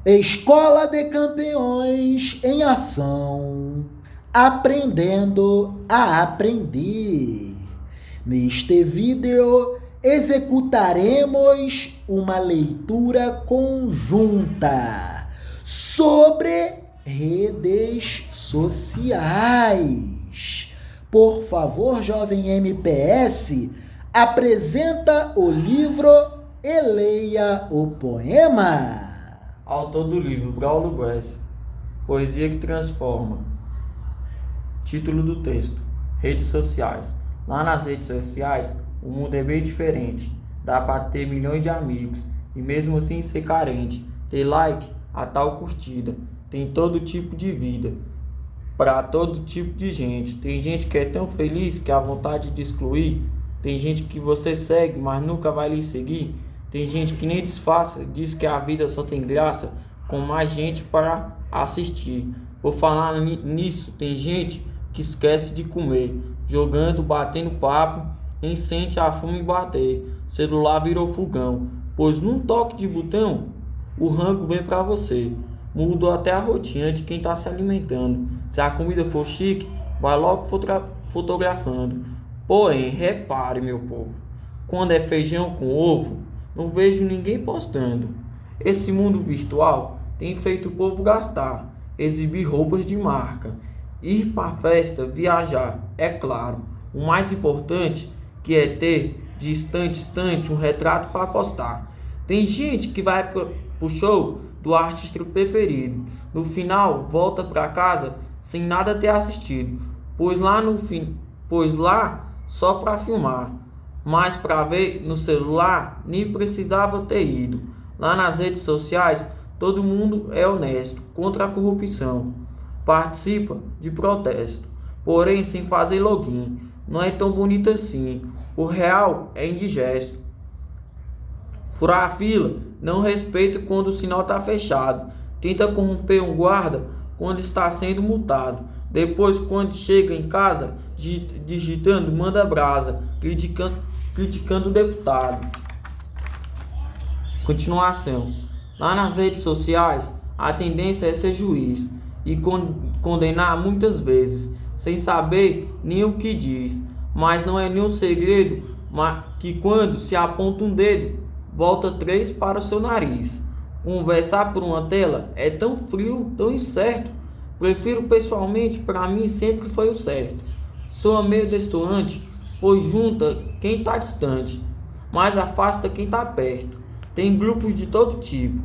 Escola de Campeões em ação, aprendendo a aprender. Neste vídeo, executaremos uma leitura conjunta sobre redes sociais. Por favor, jovem MPS, apresenta o livro e leia o poema. Autor do livro, Braulio Brescia, Poesia que Transforma. Título do texto, Redes Sociais. Lá nas redes sociais, o mundo é bem diferente. Dá para ter milhões de amigos e mesmo assim ser carente. Ter like a tal curtida. Tem todo tipo de vida, para todo tipo de gente. Tem gente que é tão feliz que a vontade de excluir. Tem gente que você segue, mas nunca vai lhe seguir. Tem gente que nem disfarça, diz que a vida só tem graça com mais gente para assistir. Por falar nisso, tem gente que esquece de comer, jogando, batendo papo, nem sente a fome bater. Celular virou fogão, pois num toque de botão, o rango vem para você. Mudou até a rotina de quem está se alimentando. Se a comida for chique, vai logo fotografando. Porém, repare, meu povo, quando é feijão com ovo, não vejo ninguém postando. Esse mundo virtual tem feito o povo gastar, exibir roupas de marca, ir para festa, viajar, é claro. O mais importante que é ter de instante em instante um retrato para postar. Tem gente que vai pro show do artista preferido. No final volta para casa sem nada ter assistido, pois lá só para filmar. Mas para ver no celular nem precisava ter ido. Lá nas redes sociais todo mundo é honesto contra a corrupção. Participa de protesto, porém sem fazer login. Não é tão bonito assim. O real é indigesto. Furar a fila, não respeita quando o sinal está fechado. Tenta corromper um guarda quando está sendo multado. Depois, quando chega em casa, digitando, manda brasa, criticando o deputado. Continuação. Lá nas redes sociais, a tendência é ser juiz e condenar muitas vezes, sem saber nem o que diz. Mas não é nenhum segredo que quando se aponta um dedo, volta 3 para o seu nariz. Conversar por uma tela é tão frio, tão incerto. Prefiro pessoalmente, para mim sempre foi o certo. Soa meio destoante, pois junta quem está distante, mas afasta quem está perto. Tem grupos de todo tipo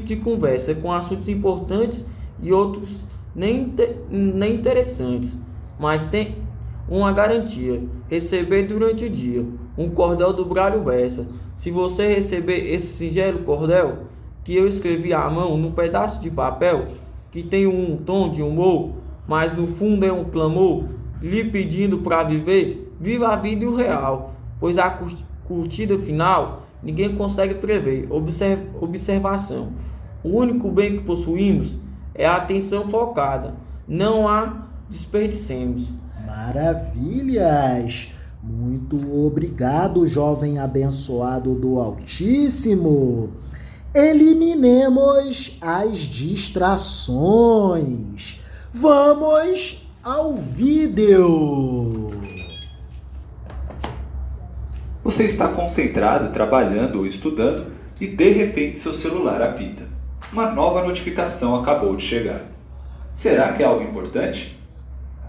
de conversa, com assuntos importantes e outros nem interessantes. Mas tem uma garantia: receber durante o dia um cordel do Braulio Brescia. Se você receber esse singelo cordel, que eu escrevi à mão num pedaço de papel, que tem um tom de humor, mas no fundo é um clamor, lhe pedindo para viver, viva a vida e o real, pois a curtida final ninguém consegue prever. Observação: o único bem que possuímos é a atenção focada, não a desperdicemos. Maravilhas! Muito obrigado, jovem abençoado do Altíssimo. Eliminemos as distrações. Vamos ao vídeo. Você está concentrado, trabalhando ou estudando e de repente seu celular apita. Uma nova notificação acabou de chegar. Será que é algo importante?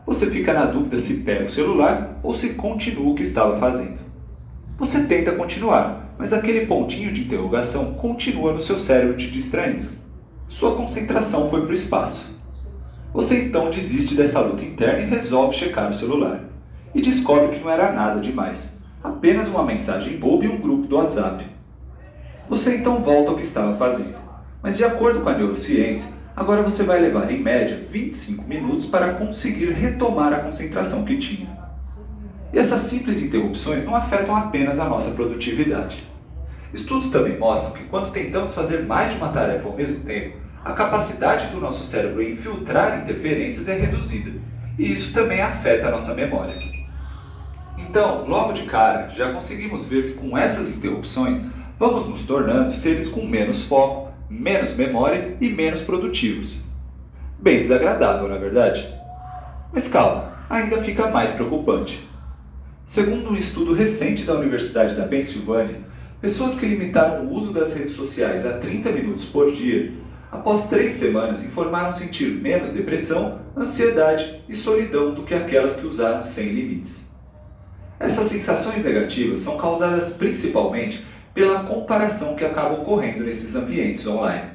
Você fica na dúvida se pega o celular ou se continua o que estava fazendo. Você tenta continuar, mas aquele pontinho de interrogação continua no seu cérebro te distraindo. Sua concentração foi para o espaço. Você então desiste dessa luta interna e resolve checar o celular. E descobre que não era nada demais. Apenas uma mensagem boba e um grupo do WhatsApp. Você então volta ao que estava fazendo. Mas de acordo com a neurociência, agora você vai levar em média 25 minutos para conseguir retomar a concentração que tinha. E essas simples interrupções não afetam apenas a nossa produtividade. Estudos também mostram que quando tentamos fazer mais de uma tarefa ao mesmo tempo, a capacidade do nosso cérebro em filtrar interferências é reduzida, e isso também afeta a nossa memória. Então, logo de cara, já conseguimos ver que com essas interrupções, vamos nos tornando seres com menos foco, menos memória e menos produtivos. Bem desagradável, não é verdade? Mas calma, ainda fica mais preocupante. Segundo um estudo recente da Universidade da Pensilvânia, pessoas que limitaram o uso das redes sociais a 30 minutos por dia, após 3 semanas informaram sentir menos depressão, ansiedade e solidão do que aquelas que usaram sem limites. Essas sensações negativas são causadas principalmente pela comparação que acaba ocorrendo nesses ambientes online.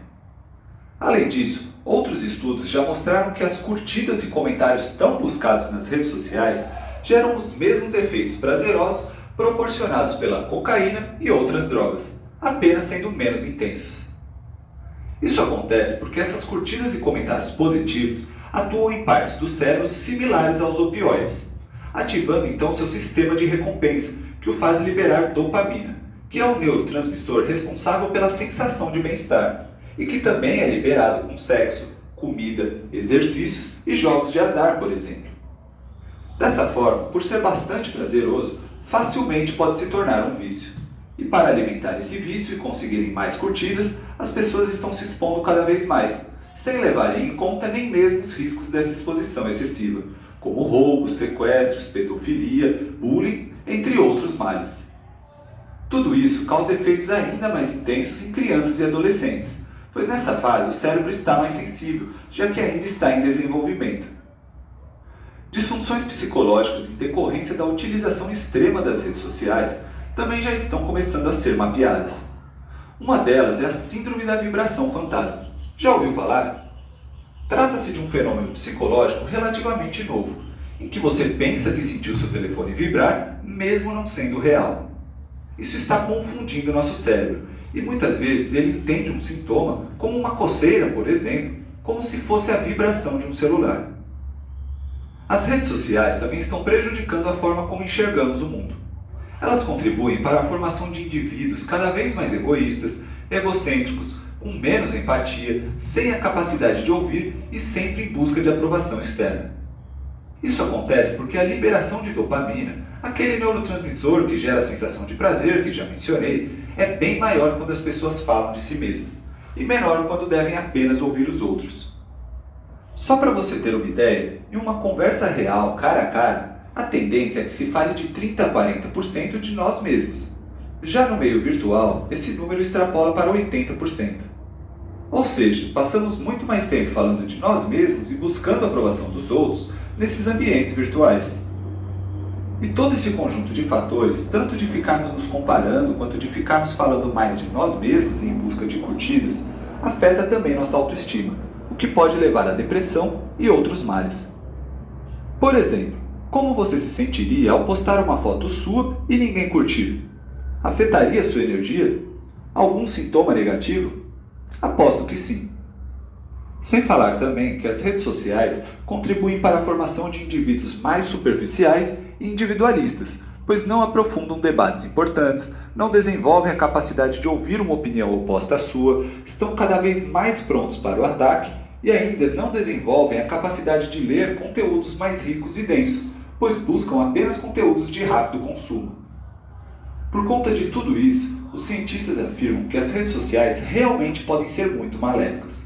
Além disso, outros estudos já mostraram que as curtidas e comentários tão buscados nas redes sociais geram os mesmos efeitos prazerosos proporcionados pela cocaína e outras drogas, apenas sendo menos intensos. Isso acontece porque essas curtidas e comentários positivos atuam em partes do cérebro similares aos opioides, ativando então seu sistema de recompensa, que o faz liberar dopamina, que é o neurotransmissor responsável pela sensação de bem-estar, e que também é liberado com sexo, comida, exercícios e jogos de azar, por exemplo. Dessa forma, por ser bastante prazeroso, facilmente pode se tornar um vício. E para alimentar esse vício e conseguirem mais curtidas, as pessoas estão se expondo cada vez mais, sem levarem em conta nem mesmo os riscos dessa exposição excessiva, como roubos, sequestros, pedofilia, bullying, entre outros males. Tudo isso causa efeitos ainda mais intensos em crianças e adolescentes, pois nessa fase o cérebro está mais sensível, já que ainda está em desenvolvimento. Disfunções psicológicas em decorrência da utilização extrema das redes sociais também já estão começando a ser mapeadas. Uma delas é a síndrome da vibração fantasma. Já ouviu falar? Trata-se de um fenômeno psicológico relativamente novo, em que você pensa que sentiu seu telefone vibrar, mesmo não sendo real. Isso está confundindo nosso cérebro, e muitas vezes ele entende um sintoma, como uma coceira, por exemplo, como se fosse a vibração de um celular. As redes sociais também estão prejudicando a forma como enxergamos o mundo. Elas contribuem para a formação de indivíduos cada vez mais egoístas, egocêntricos, com menos empatia, sem a capacidade de ouvir e sempre em busca de aprovação externa. Isso acontece porque a liberação de dopamina, aquele neurotransmissor que gera a sensação de prazer que já mencionei, é bem maior quando as pessoas falam de si mesmas, e menor quando devem apenas ouvir os outros. Só para você ter uma ideia, em uma conversa real, cara a cara, a tendência é que se fale de 30 a 40% de nós mesmos. Já no meio virtual, esse número extrapola para 80%. Ou seja, passamos muito mais tempo falando de nós mesmos e buscando a aprovação dos outros nesses ambientes virtuais. E todo esse conjunto de fatores, tanto de ficarmos nos comparando quanto de ficarmos falando mais de nós mesmos e em busca de curtidas, afeta também nossa autoestima, o que pode levar à depressão e outros males. Por exemplo, como você se sentiria ao postar uma foto sua e ninguém curtir? Afetaria sua energia? Algum sintoma negativo? Aposto que sim. Sem falar também que as redes sociais contribuem para a formação de indivíduos mais superficiais e individualistas, pois não aprofundam debates importantes, não desenvolvem a capacidade de ouvir uma opinião oposta à sua, estão cada vez mais prontos para o ataque e ainda não desenvolvem a capacidade de ler conteúdos mais ricos e densos, pois buscam apenas conteúdos de rápido consumo. Por conta de tudo isso, os cientistas afirmam que as redes sociais realmente podem ser muito maléficas.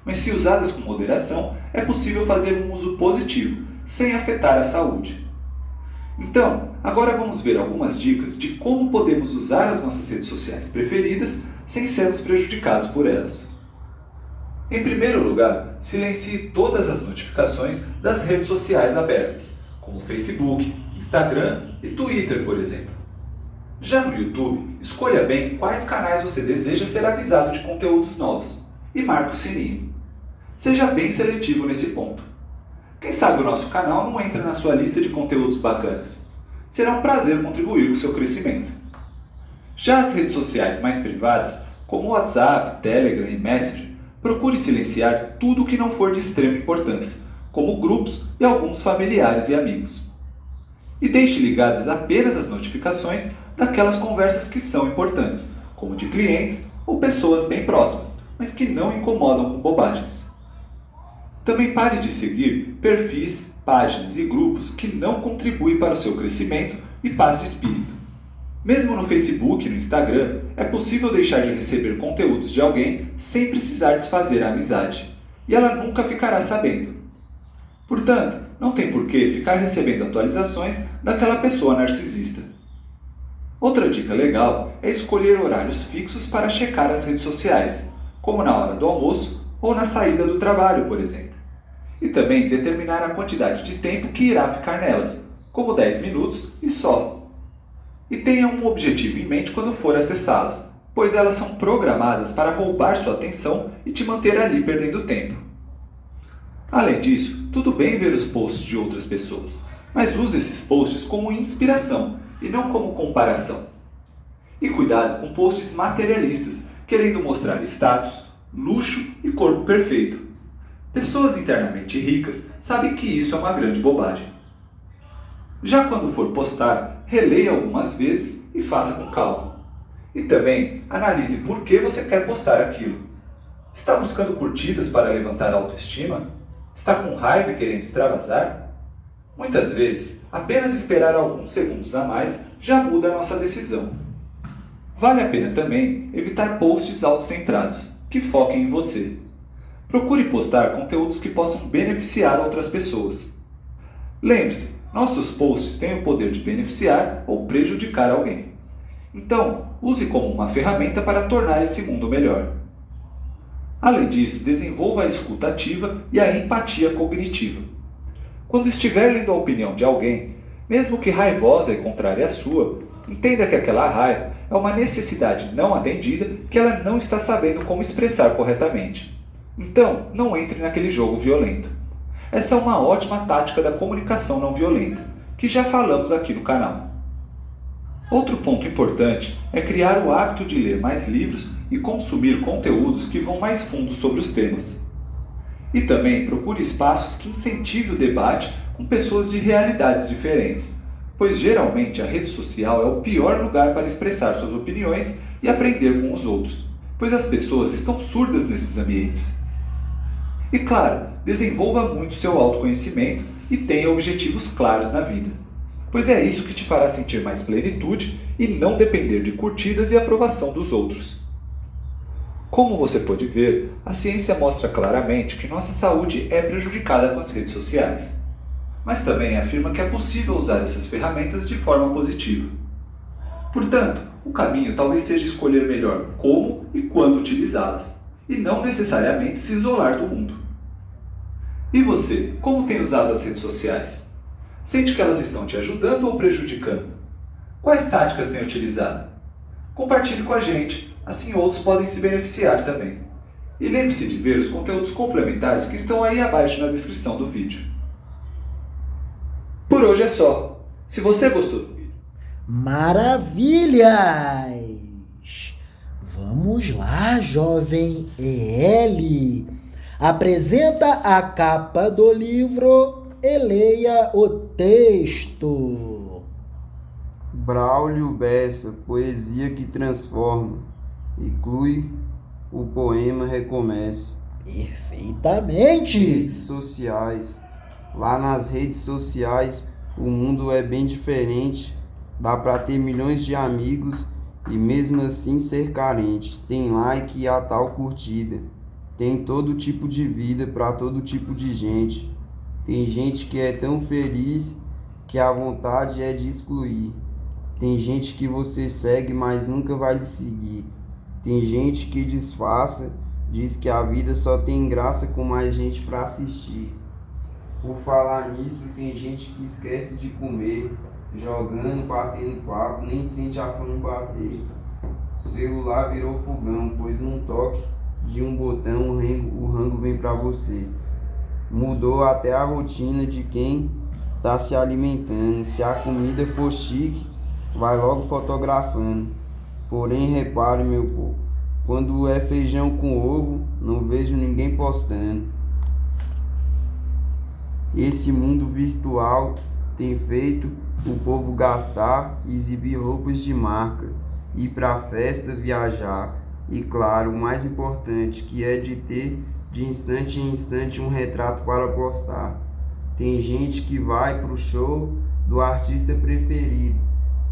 Mas se usadas com moderação, é possível fazer um uso positivo, sem afetar a saúde. Então, agora vamos ver algumas dicas de como podemos usar as nossas redes sociais preferidas sem sermos prejudicados por elas. Em primeiro lugar, silencie todas as notificações das redes sociais abertas, como Facebook, Instagram e Twitter, por exemplo. Já no YouTube, escolha bem quais canais você deseja ser avisado de conteúdos novos e marque o sininho. Seja bem seletivo nesse ponto. Quem sabe o nosso canal não entra na sua lista de conteúdos bacanas. Será um prazer contribuir com o seu crescimento. Já as redes sociais mais privadas, como WhatsApp, Telegram e Messenger, procure silenciar tudo que não for de extrema importância, como grupos e alguns familiares e amigos. E deixe ligadas apenas as notificações daquelas conversas que são importantes, como de clientes ou pessoas bem próximas, mas que não incomodam com bobagens. Também pare de seguir perfis, páginas e grupos que não contribuem para o seu crescimento e paz de espírito. Mesmo no Facebook e no Instagram, é possível deixar de receber conteúdos de alguém sem precisar desfazer a amizade, e ela nunca ficará sabendo. Portanto, não tem por que ficar recebendo atualizações daquela pessoa narcisista. Outra dica legal é escolher horários fixos para checar as redes sociais, como na hora do almoço ou na saída do trabalho, por exemplo. E também determinar a quantidade de tempo que irá ficar nelas, como 10 minutos e só. E tenha um objetivo em mente quando for acessá-las, pois elas são programadas para roubar sua atenção e te manter ali perdendo tempo. Além disso, tudo bem ver os posts de outras pessoas, mas use esses posts como inspiração e não como comparação. E cuidado com posts materialistas, querendo mostrar status, luxo e corpo perfeito. Pessoas internamente ricas sabem que isso é uma grande bobagem. Já quando for postar, releia algumas vezes e faça com calma. E também analise por que você quer postar aquilo. Está buscando curtidas para levantar a autoestima? Está com raiva e querendo extravasar? Muitas vezes, apenas esperar alguns segundos a mais já muda a nossa decisão. Vale a pena também evitar posts autocentrados, que foquem em você. Procure postar conteúdos que possam beneficiar outras pessoas. Lembre-se, nossos posts têm o poder de beneficiar ou prejudicar alguém. Então, use como uma ferramenta para tornar esse mundo melhor. Além disso, desenvolva a escuta ativa e a empatia cognitiva. Quando estiver lendo a opinião de alguém, mesmo que raivosa e contrária à sua, entenda que aquela raiva é uma necessidade não atendida que ela não está sabendo como expressar corretamente. Então, não entre naquele jogo violento. Essa é uma ótima tática da comunicação não violenta, que já falamos aqui no canal. Outro ponto importante é criar o hábito de ler mais livros e consumir conteúdos que vão mais fundo sobre os temas. E também procure espaços que incentivem o debate com pessoas de realidades diferentes, pois geralmente a rede social é o pior lugar para expressar suas opiniões e aprender com os outros, pois as pessoas estão surdas nesses ambientes. E claro, desenvolva muito seu autoconhecimento e tenha objetivos claros na vida, pois é isso que te fará sentir mais plenitude e não depender de curtidas e aprovação dos outros. Como você pode ver, a ciência mostra claramente que nossa saúde é prejudicada com as redes sociais, mas também afirma que é possível usar essas ferramentas de forma positiva. Portanto, o caminho talvez seja escolher melhor como e quando utilizá-las, e não necessariamente se isolar do mundo. E você, como tem usado as redes sociais? Sente que elas estão te ajudando ou prejudicando? Quais táticas tem utilizado? Compartilhe com a gente, assim outros podem se beneficiar também. E lembre-se de ver os conteúdos complementares que estão aí abaixo na descrição do vídeo. Por hoje é só. Se você gostou do vídeo, maravilhas! Vamos lá, jovem EL. Apresenta a capa do livro e leia o texto. Braulio Bessa, poesia que transforma. Inclui o poema Recomeço. Perfeitamente! Redes sociais. Lá nas redes sociais, o mundo é bem diferente. Dá pra ter milhões de amigos e mesmo assim ser carente. Tem like e a tal curtida. Tem todo tipo de vida pra todo tipo de gente. Tem gente que é tão feliz que a vontade é de excluir. Tem gente que você segue, mas nunca vai lhe seguir. Tem gente que disfarça, diz que a vida só tem graça com mais gente pra assistir. Por falar nisso, tem gente que esquece de comer, jogando, batendo papo, nem sente a fome bater. Celular virou fogão, pois num toque de um botão o rango vem pra você. Mudou até a rotina de quem tá se alimentando. Se a comida for chique, vai logo fotografando. Porém, repare, meu povo, quando é feijão com ovo, não vejo ninguém postando. Esse mundo virtual tem feito o povo gastar, exibir roupas de marca, ir pra festa, viajar. E claro, o mais importante, que é de ter de instante em instante um retrato para postar. Tem gente que vai pro show do artista preferido,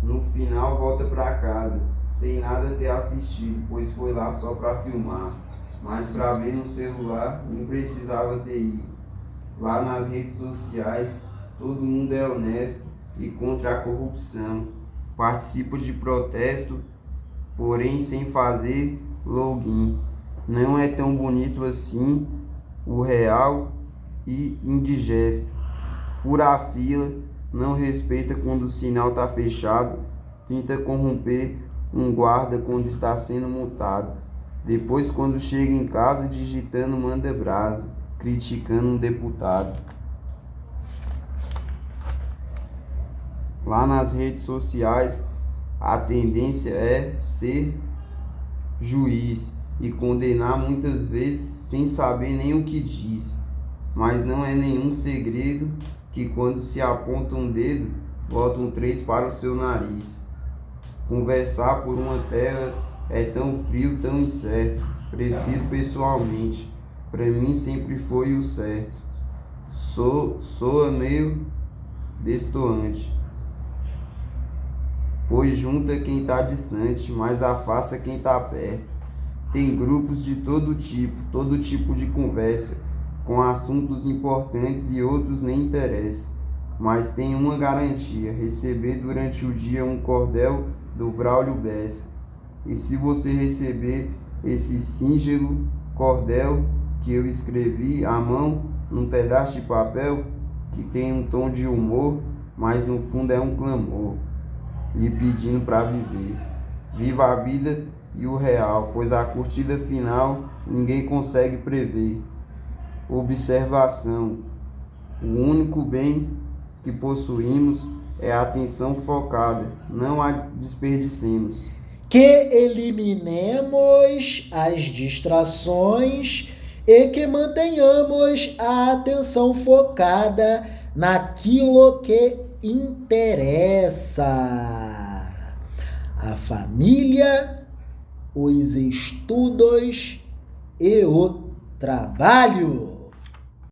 No final volta para casa, sem nada ter assistido, pois foi lá só para filmar. Mas para ver no celular, nem precisava ter ido. Lá nas redes sociais, todo mundo é honesto e contra a corrupção. Participa de protesto, porém sem fazer login. Não é tão bonito assim, o real e indigesto. Fura a fila, não respeita quando o sinal está fechado, tenta corromper um guarda quando está sendo multado. Depois, quando chega em casa, digitando manda brasa, criticando um deputado. Lá nas redes sociais, a tendência é ser juiz e condenar muitas vezes sem saber nem o que diz. Mas não é nenhum segredo que quando se aponta um dedo, botam 3 para o seu nariz. Conversar por uma tela é tão frio, tão incerto. Prefiro pessoalmente. Para mim sempre foi o certo. Soa meio destoante, pois junta quem está distante, mas afasta quem está perto. Tem grupos de todo tipo de conversa, com assuntos importantes e outros nem interessam. Mas tem uma garantia: receber durante o dia um cordel do Braulio Bessa. E se você receber esse singelo cordel que eu escrevi à mão num pedaço de papel, que tem um tom de humor, mas no fundo é um clamor, lhe pedindo para viver. Viva a vida e o real, pois a curtida final ninguém consegue prever. Observação: o único bem que possuímos é a atenção focada, não a desperdicemos. Que eliminemos as distrações e que mantenhamos a atenção focada naquilo que interessa: a família, os estudos e o trabalho.